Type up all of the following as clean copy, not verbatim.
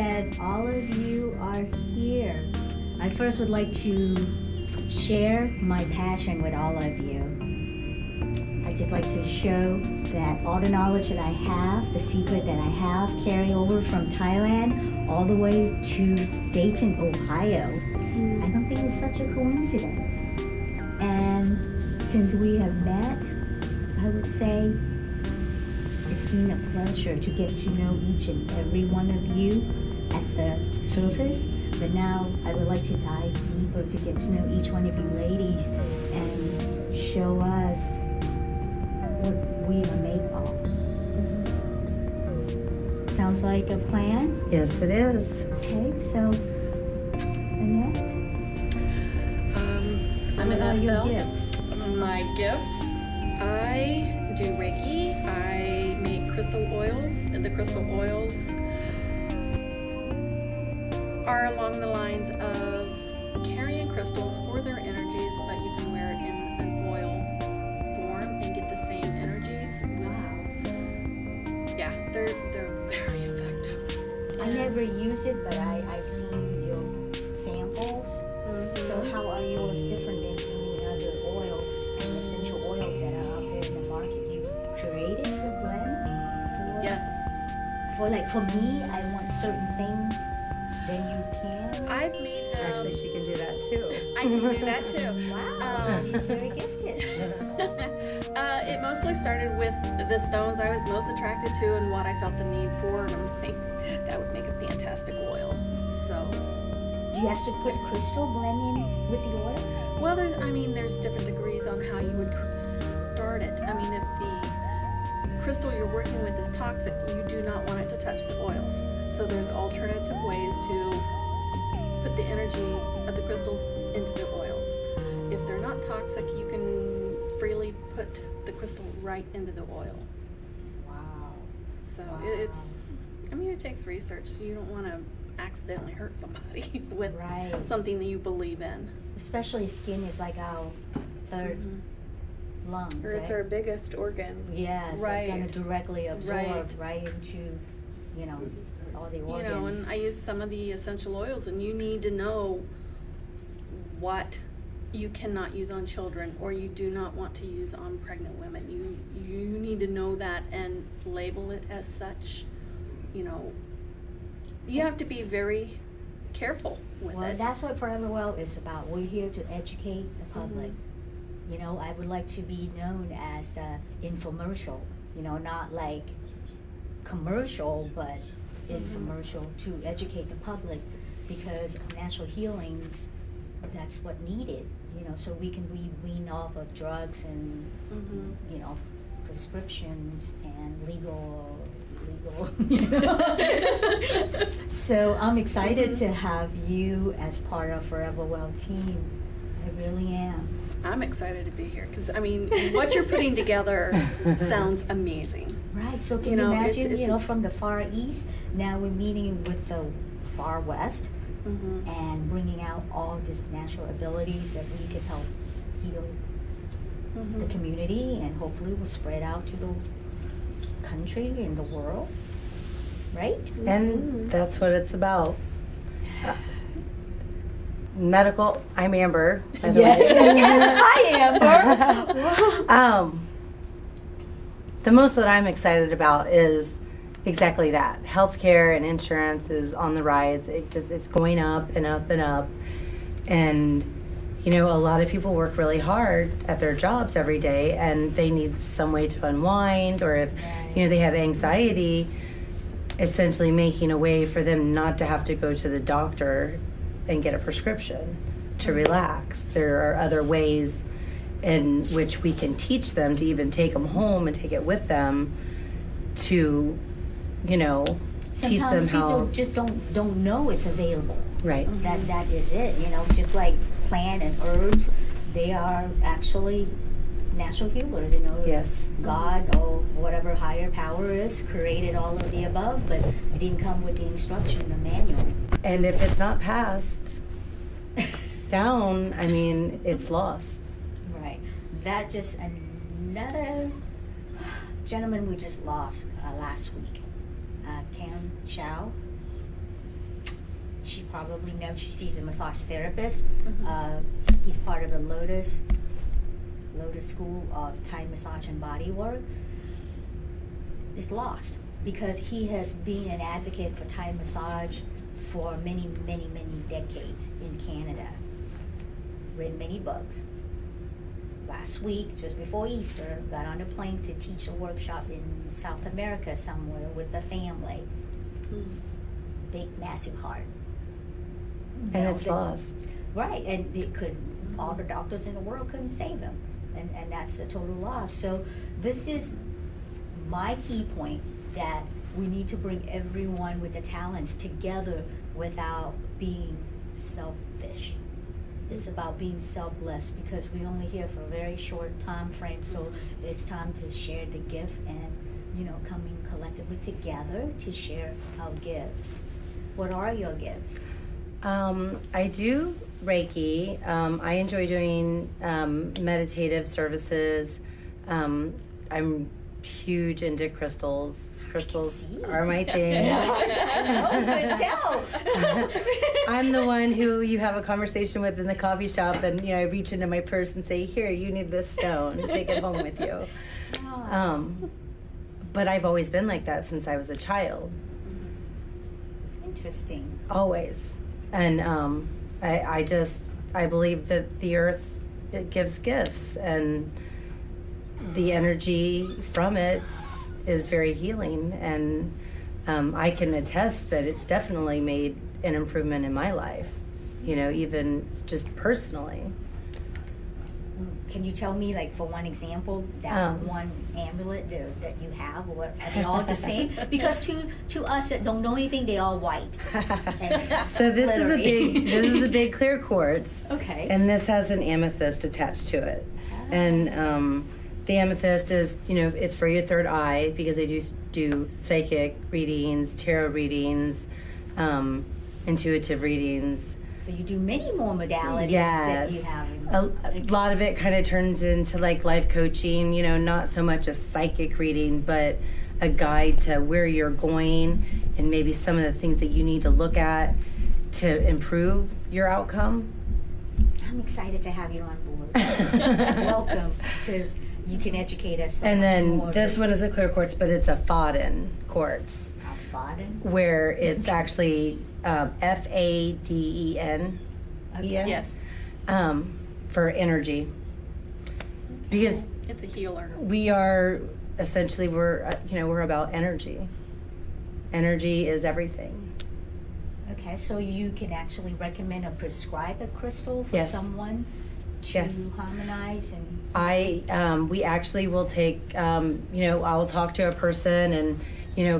that all of you are here. I first would like to share my passion with all of you. I just like to show that all the knowledge that I have, the secret that I have, carry over from Thailand all the way to Dayton, Ohio. I don't think it's such a coincidence. And since we have met, I would say it's been a pleasure to get to know each and every one of you at the surface. But now I would like to dive deeper to get to know each one of you ladies and show us what we are made of. Sounds like a plan? Yes, it is. Okay, so Annette? I'm What are Annette your Bell. gifts? My gifts, I do Reiki, I make crystal oils, and the crystal oils are along the lines of carrying crystals for their energies, but you can wear it in an oil form and get the same energies. Wow. Yeah, they're very effective. I never use it, but I've seen your samples. So how are yours different than any other oil and essential oils that are out there in the market? You created the blend? Yes. For me, I want certain things, then you can. I've made them. Actually, she can do that too. I can do that too. Wow, she's very gifted. It mostly started with the stones I was most attracted to and what I felt the need for, and I'm like, that would make a fantastic oil. So, Do you actually put crystal blend in with the oil? well, there's different degrees on how you would start it. I mean, if the crystal you're working with is toxic, you do not want it to touch the oils. So there's alternative ways to put the energy of the crystals into the oils. If they're not toxic, you can freely put the crystal right into the oil. Wow. So Wow. it takes research. You don't want to accidentally hurt somebody with Right. something that you believe in. Especially skin is like our third lungs, Or right? it's our biggest organ. Yes, Right. it's going to directly absorb Right. into, all the You organs. know, and I use some of the essential oils, and you need to know what you cannot use on children or you do not want to use on pregnant women. You need to know that and label it as such. You have to be very careful with Well, it. that's what Foreverwell is about. We're here to educate the public. I would like to be known as the infomercial, not like commercial, but infomercial to educate the public, because natural healings, that's what needed, so we can wean off of drugs and, prescriptions and legal. So I'm excited to have you as part of Foreverwell team. I really am. I'm excited to be here because, what you're putting together sounds amazing. Right, so can you imagine, from the Far East, now we're meeting with the Far West and bringing out all these natural abilities that we can help heal the community, and hopefully will spread out to the country and the world, right? And that's what it's about. Medical. I'm Amber, by the way. Hi, Amber. The most that I'm excited about is exactly that. Healthcare and insurance is on the rise. It's going up and up and up. And, a lot of people work really hard at their jobs every day, and they need some way to unwind, or if, they have anxiety, essentially making a way for them not to have to go to the doctor and get a prescription to relax. There are other ways in which we can teach them to even take them home and take it with them to, teach them Sometimes how. people just don't know it's available. Right. That is it. Just like plant and herbs, they are actually natural healers. Yes. God or whatever higher power is created all of the above, but it didn't come with the instruction, the manual. And if it's not passed down, it's lost. Right. That just another gentleman we just lost last week, Tam Chow. probably know. She's a massage therapist. Mhm. He's part of the Lotus School of Thai Massage and Body Work. Is lost because he has been an advocate for Thai massage for many, many, many decades in Canada. Written many books. Last week, just before Easter, got on a plane to teach a workshop in South America somewhere with the family. Mm. Big, massive heart. And it's lost. Right, and it could, all the doctors in the world couldn't save him. And that's a total loss. So this is my key point, that we need to bring everyone with the talents together without being selfish. It's about being selfless because we only here for a very short time frame. So it's time to share the gift and, coming collectively together to share our gifts. What are your gifts? I do Reiki. I enjoy doing meditative services. I'm huge into crystals. Crystals are my thing. I know, good tell. I'm the one who you have a conversation with in the coffee shop, and I reach into my purse and say, "Here, you need this stone. Take it home with you." But I've always been like that since I was a child. Interesting. Always. And I believe that the earth, it gives gifts, and the energy from it is very healing, and I can attest that it's definitely made an improvement in my life, even just personally. Can you tell me, like, for one example, that one amulet that you have, or are they all the same? Because to us that don't know anything, they all white. So this is a big clear quartz. Okay. And this has an amethyst attached to it. And the amethyst is, it's for your third eye, because they do psychic readings, tarot readings, intuitive readings. So you do many more modalities that you have. A lot of it kind of turns into like life coaching, not so much a psychic reading, but a guide to where you're going and maybe some of the things that you need to look at to improve your outcome. I'm excited to have you on board. Welcome, because you can educate us so and much then more. this one is a clear quartz, but it's a Faden quartz. Faden? Where it's actually Faden. Okay. Yes. For energy. Because It's a healer. we are essentially, we're about energy. Energy is everything. Okay, so you can actually recommend or prescribe a crystal for Yes. someone to Yes. harmonize and. We actually will take, I'll talk to a person and,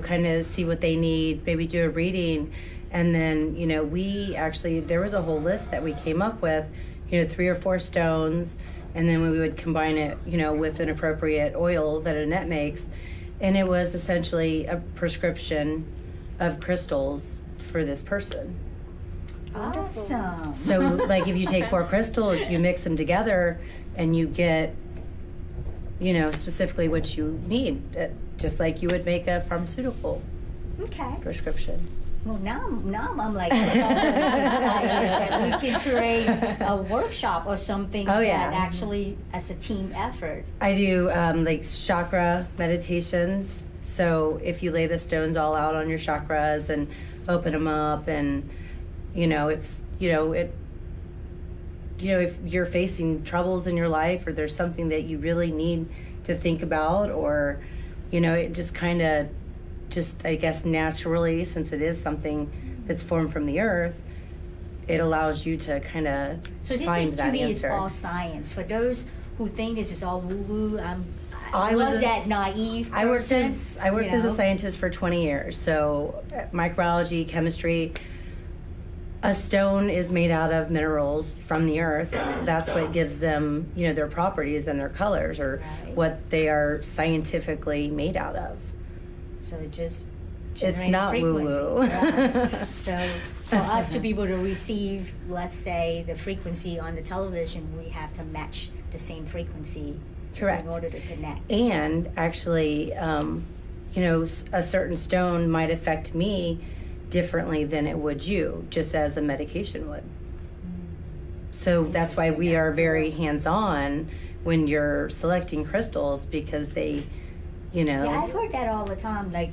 kind of see what they need, maybe do a reading. And then, there was a whole list that we came up with, 3 or 4 stones. And then we would combine it, with an appropriate oil that Annette makes. And it was essentially a prescription of crystals for this person. Awesome. So, like, if you take 4 crystals, you mix them together, and you get, specifically what you need, just like you would make a pharmaceutical Okay. prescription. Well, now I'm like excited that we can create a workshop or something Oh, yeah. that actually as a team effort. I do like chakra meditations. So if you lay the stones all out on your chakras and open them up, and if you're facing troubles in your life, or there's something that you really need to think about, or it just kind of I guess naturally, since it is something that's formed from the earth, it allows you to kind of So this find is, to that me, answer. it's all science. For those who think this is all woo-woo, I was that naive I worked person, as a scientist for 20 years. So microbiology, chemistry. A stone is made out of minerals from the earth. That's what gives them, their properties and their colors, or Right. what they are scientifically made out of. So it just It's generates not frequency. woo-woo. Right. So for us to be able to receive, let's say, the frequency on the television, we have to match the same frequency. Correct. In order to connect. And actually, a certain stone might affect me differently than it would you, just as a medication would. So that's why we are very hands-on when you're selecting crystals, because they, you know. Yeah, I've heard that all the time, like,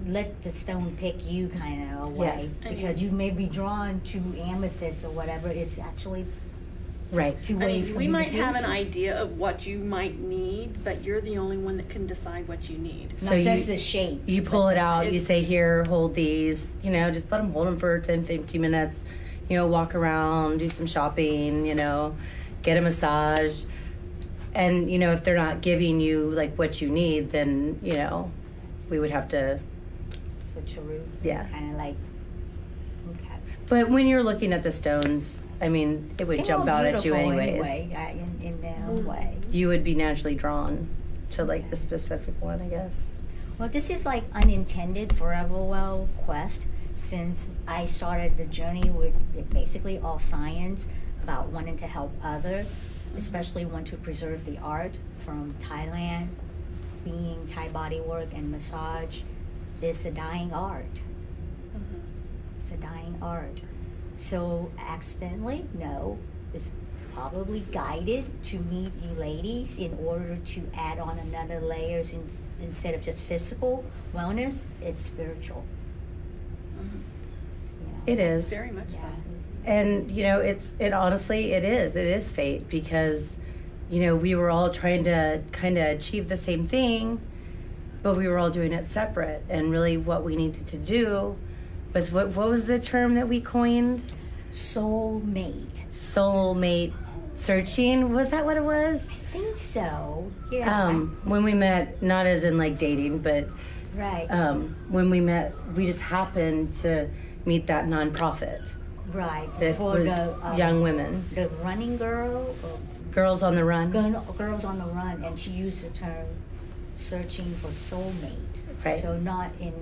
let the stone pick you kind of way. Yes. Because you may be drawn to amethyst or whatever. It's actually Right. two I ways mean, we might have an communication. idea of what you might need, but you're the only one that can decide what you need. Not So just you- the shape. You pull but it out, you it's- say, here, hold these, you know, just let them hold them for 10, 15 minutes, you know, walk around, do some shopping, you know, get a massage. And, you know, if they're not giving you, like, what you need, then, you know, we would have to, Switcheroo. Yeah. Kind of like, okay. but when you're looking at the stones, I mean, it would They're jump all out at you beautiful anyways. anyway, in their own way. You would be naturally drawn to, like, the specific one, I guess. Well, this is like unintended Foreverwell quest, since I started the journey with basically all science about wanting to help other, especially want to preserve the art from Thailand, being Thai body work and massage. It's a dying art. It's a dying art. So accidentally, no, it's probably guided to meet you ladies in order to add on another layers instead of just physical wellness, it's spiritual. You know. It is. Very much Yeah. so. And you know, it honestly, it is fate, because you know, we were all trying to kind of achieve the same thing, but we were all doing it separate. And really what we needed to do was, what was the term that we coined? Soulmate. Soulmate searching. Was that what it was? I think so. Yeah. When we met, not as in like dating, but Right. when we met, we just happened to meet that nonprofit Right. that For was the young women, the running girl, or girls on the run. girls on the run, and she used the term searching for soulmate. Right. So not in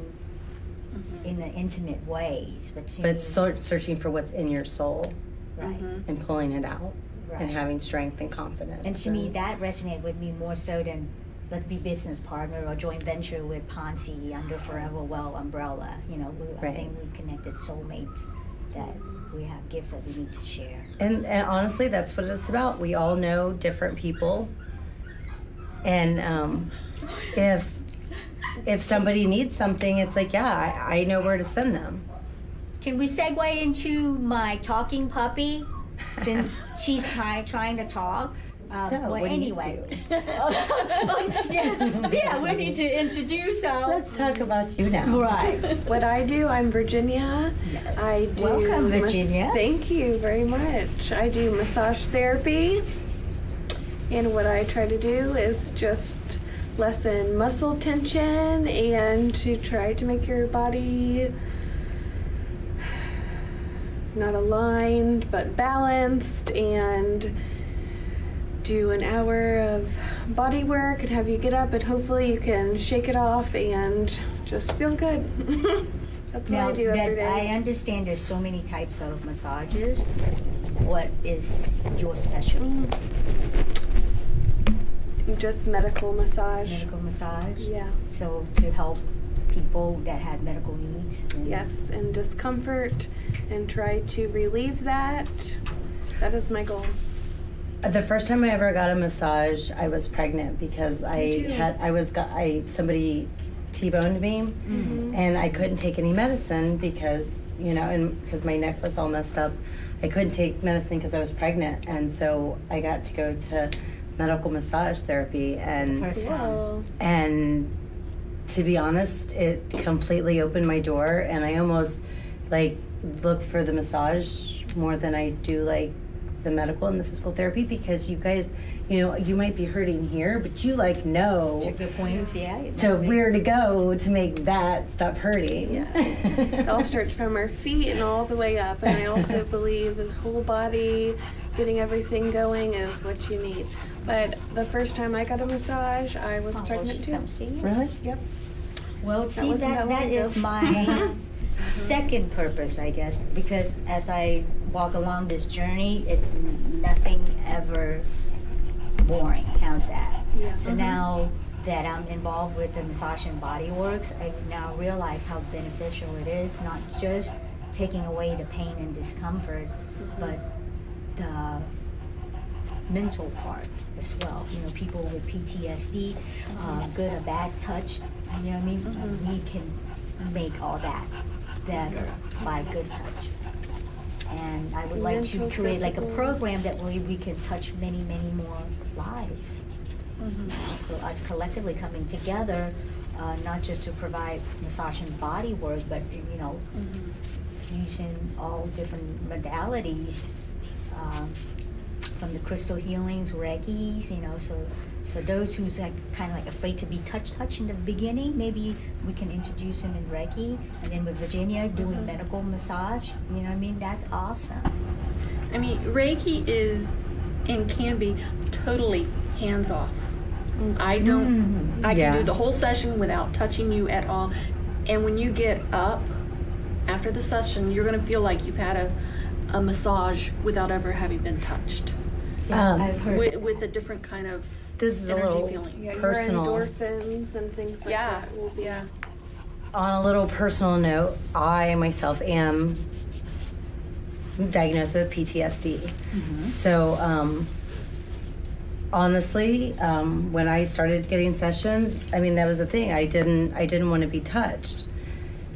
the intimate ways, but to But me- searching for what's in your soul right. and pulling it out Right. and having strength and confidence. And to me, that resonated with me more so than let's be business partner or joint venture with Ponzi under Foreverwell umbrella. You know, I Right. think we connected soulmates that we have gifts that we need to share. And honestly, that's what it's about. We all know different people, and if somebody needs something, it's like, yeah, I know where to send them. Can we segue into my talking puppy? Since she's trying to talk. So, well, what do you anyway. do? yeah, we need to introduce her. Let's talk about you now. Right. What I do, I'm Virginia. Yes. I do Welcome, Virginia. Thank you very much. I do massage therapy, and what I try to do is just lessen muscle tension and to try to make your body not aligned but balanced, and do an hour of body work and have you get up and hopefully you can shake it off and just feel good. That's what Now I do every that I day. understand there's so many types of massages. What is your specialty? Just medical massage. Medical massage? Yeah. So to help people that have medical needs? And Yes, and discomfort, and try to relieve that. That is my goal. The first time I ever got a massage, I was pregnant because somebody T-boned me, and I couldn't take any medicine because because my neck was all messed up. I couldn't take medicine because I was pregnant, and so I got to go to medical massage therapy, and First time. Whoa. and to be honest, it completely opened my door, and I almost look for the massage more than I do the medical and the physical therapy, because you guys, you might be hurting here, but you know Trigger points, yeah. to where to go to make that stop hurting. Yeah. It all starts from our feet and all the way up. And I also believe the whole body, getting everything going is what you need. But the first time I got a massage, I was pregnant too. Really? Yep. Well, see, wasn't that that long is ago. my second purpose, I guess, because as I walk along this journey, it's nothing ever boring. How's that? Yeah. So now that I'm involved with the Massage and Body Works, I now realize how beneficial it is, not just taking away the pain and discomfort, but the mental part as well. You know, people with PTSD, good or bad touch, you know what I mean? We can make all that better by good touch. And I would like to Mental, create like a physical. program that we can touch many, many more lives. So us collectively coming together, not just to provide massage and body work, but you know, using all different modalities, from the crystal healings, Reikis, you know, so those who's like kind of like afraid to be touch in the beginning, maybe we can introduce them in Reiki, and then with Virginia doing medical massage, you know what I mean? That's awesome. I mean, Reiki is and can be totally hands off. I don't. I can Yeah. do the whole session without touching you at all. And when you get up after the session, you're going to feel like you've had a massage without ever having been touched, So I've heard with a different kind of This is a energy little feeling. Yeah, personal. your endorphins and things like Yeah, that will be. yeah. On a little personal note, I myself am diagnosed with PTSD. So, honestly, when I started getting sessions, I mean, that was the thing. I didn't want to be touched,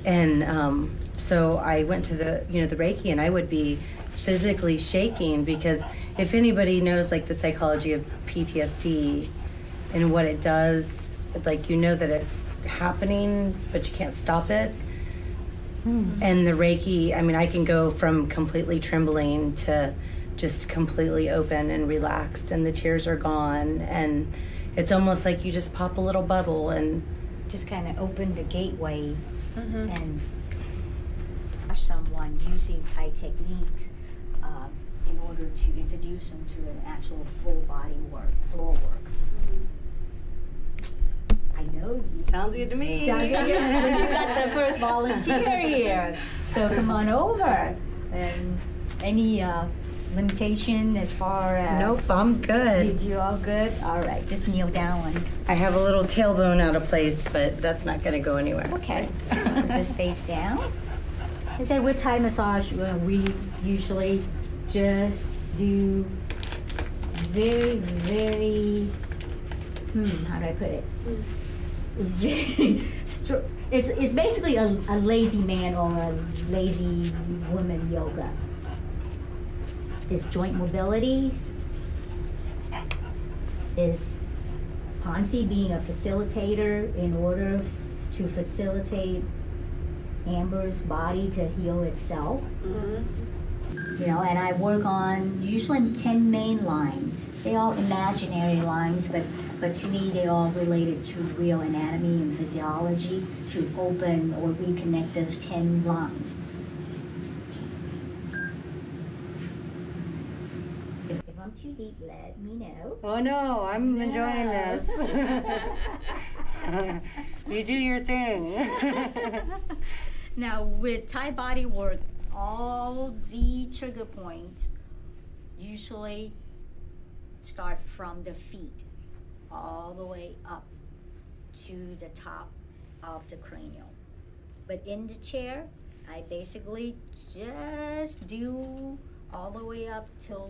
and so I went to the Reiki, and I would be physically shaking because if anybody knows like the psychology of PTSD and what it does, like you know that it's happening, but you can't stop it. And the Reiki, I mean, I can go from completely trembling to just completely open and relaxed, and the tears are gone, and it's almost like you just pop a little bubble, and just kind of open the gateway and someone using Thai techniques in order to introduce them to an actual full body work, floor work. I know you. sounds good to me. Sounds good. You got the first volunteer here, so come on over. And any limitation as far as? Nope, I'm good. You all good? All right, just kneel down. I have a little tailbone out of place, but that's not going to go anywhere. Okay, just face down. I said with Thai massage, we usually just do very, very, how do I put it? Very it's basically a lazy man or a lazy woman yoga. It's joint mobilities. Is Hansi being a facilitator in order to facilitate Amber's body to heal itself. You know, and I work on usually 10 main lines. They all imaginary lines, but to me they all related to real anatomy and physiology to open or reconnect those 10 lines. If I'm too deep, let me know. Oh no, I'm enjoying Yes. this. You do your thing. Now with Thai body work, all the trigger points usually start from the feet all the way up to the top of the cranial. But in the chair, I basically just do all the way up till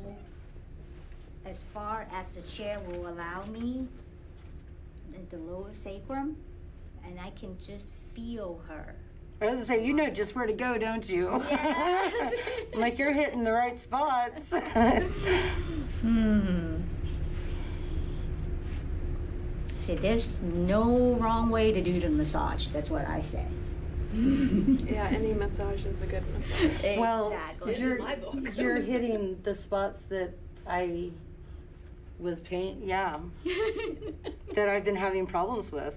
as far as the chair will allow me, the lower sacrum, and I can just feel her. I was gonna say, you know just where to go, don't you? Yes. Like you're hitting the right spots. See, there's no wrong way to do the massage. That's what I say. Yeah, any massage is a good massage. Well, Exactly. you're hitting the spots that I was that I've been having problems with.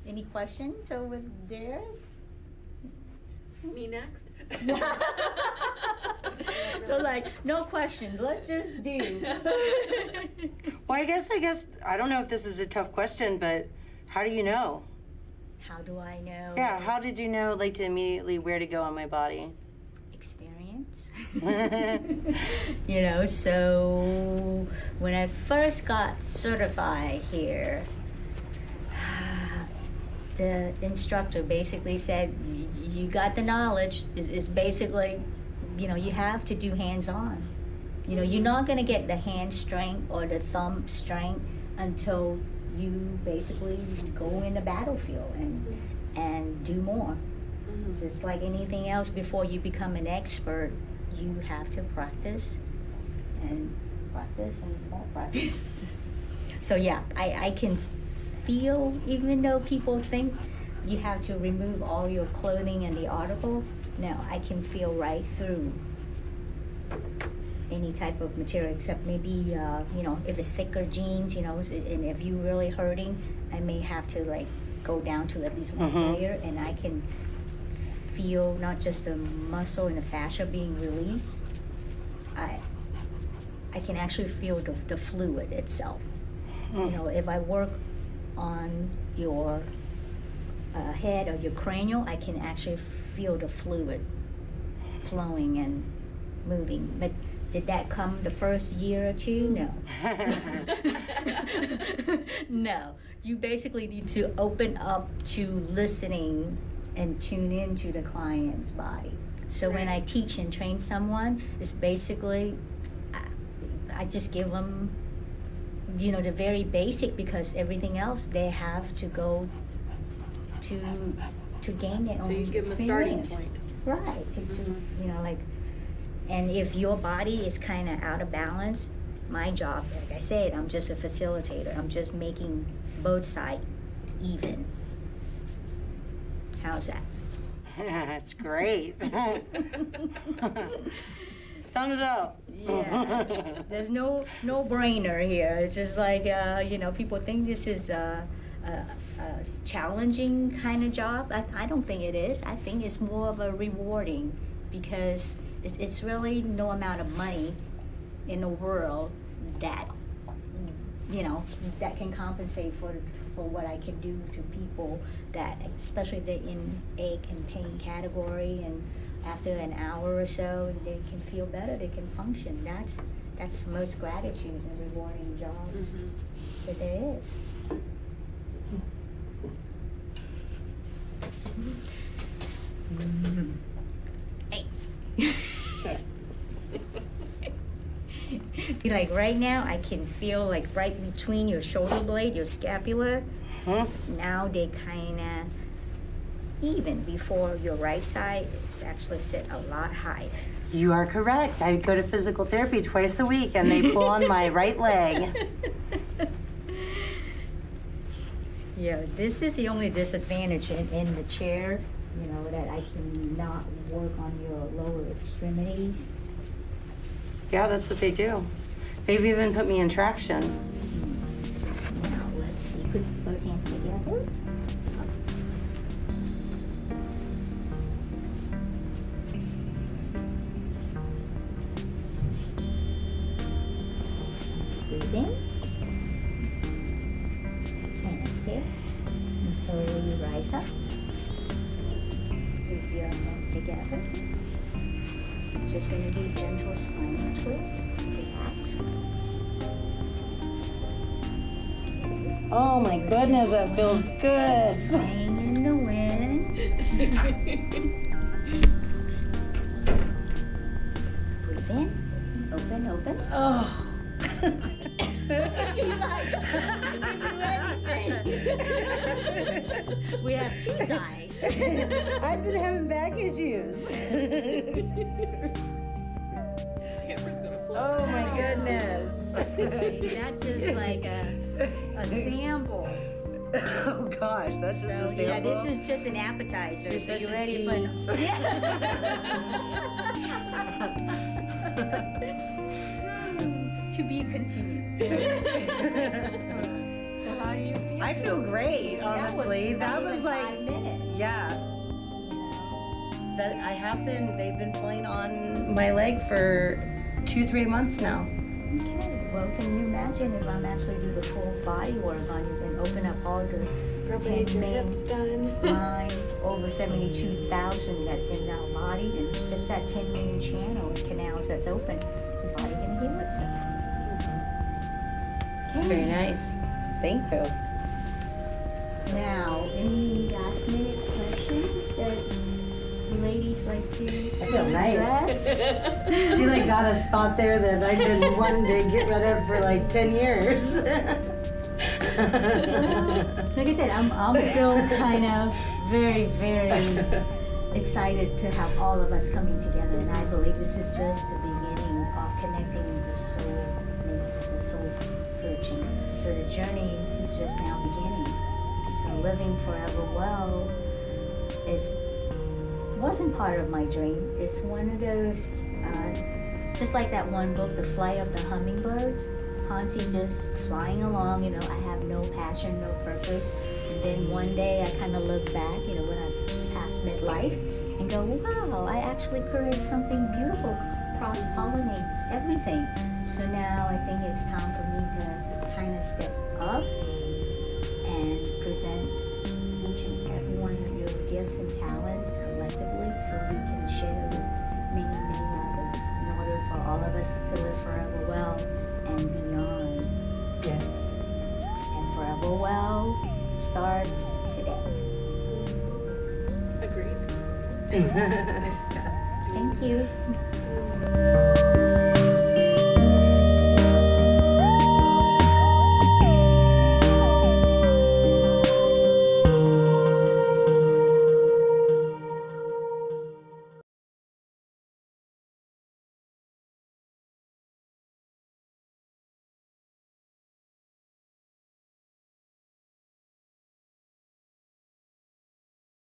Any questions over there? Me next? So like, no questions. Let's just do. Well, I guess I don't know if this is a tough question, but how do you know? How do I know? Yeah, how did you know like to immediately where to go on my body? Experience. clients. You know, so when I first got certified here, the instructor basically said, you got the knowledge. It's basically, you know, you have to do hands-on. You know, you're not going to get the hand strength or the thumb strength until you basically go in the battlefield and do more. Just like anything else, before you become an expert, you have to practice and practice and more practice. So yeah, I can feel, even though people think you have to remove all your clothing and the article, no, I can feel right through any type of material, except maybe, you know, if it's thicker jeans, you know, and if you're really hurting, I may have to like go down to at least one layer, and I can feel not just the muscle and the fascia being released, I can actually feel the fluid itself. You know, if I work on your head or your cranial, I can actually feel the fluid flowing and moving. But did that come the first year or two? No. No. You basically need to open up to listening and tune into the client's body. So when I teach and train someone, it's basically, I just give them, you know, the very basic, because everything else they have to go to gain their own experience. So you give them a starting point. Right. To you know, like, and if your body is kind of out of balance, my job, like I said, I'm just a facilitator. I'm just making both sides even. How's that? That's great. Thumbs up. Yeah. There's no brainer here. It's just like, you know, people think this is a challenging kind of job. I don't think it is. I think it's more of a rewarding, because it's really no amount of money in the world that, you know, that can compensate for what I can do to people that, especially if they're in ache and pain category, and after an hour or so they can feel better, they can function. That's the most gratitude and rewarding job that there is. Hey. Like right now, I can feel like right between your shoulder blade, your scapula. Now they kind of even. Before your right side, it's actually sit a lot higher. You are correct. I go to physical therapy twice a week, and they pull on my right leg. Yeah, this is the only disadvantage in the chair, you know, that I cannot work on your lower extremities. Yeah, that's what they do. They've even put me in traction. Now, let's see. Put both hands together. Breathe in. And exhale. And slowly rise up. With your hands together. Just going to do gentle spinal twist. Relax. Oh my goodness, that feels good. Swing in the wind. Breathe in. Open, open. Oh. We have two sides. I've been having back issues. Oh my goodness. That's just like a sample. Oh gosh, that's just a sample. Yeah, this is just an appetizer. So you ready for? To be continued. So how do you feel? I feel great, honestly. That was like 5 minutes. Yeah. That they've been pulling on my leg for 2-3 months now. Okay. Well, can you imagine if I'm actually do the full body work on you and open up all the Probably need 10 your million hips done. lines, over 72,000 that's in our body, and just that 10 million channel canals that's open, the body can heal itself. Okay. Very nice. Thank you. Now, any last minute questions that you ladies like to I feel nice. address? She like got a spot there that I've been wanting to get rid of for like 10 years. Like I said, I'm still kind of very, very excited to have all of us coming together, and I believe this is just the beginning of connecting the soulmates and soul searching. So the journey is just now beginning. So living forever well wasn't part of my dream. It's one of those, just like that one book, The Flight of the Hummingbirds. Ponzi just flying along, I have no passion, no purpose. And then one day I kind of look back, when I pass midlife and go, wow, I actually created something beautiful, cross-pollinates everything. So now I think it's time for me to kind of step up and present each and every one of your gifts and talents collectively so we can share with many, many others in order for all of us to live forever well and beyond. Yes. And forever well starts today. Agreed. Thank you.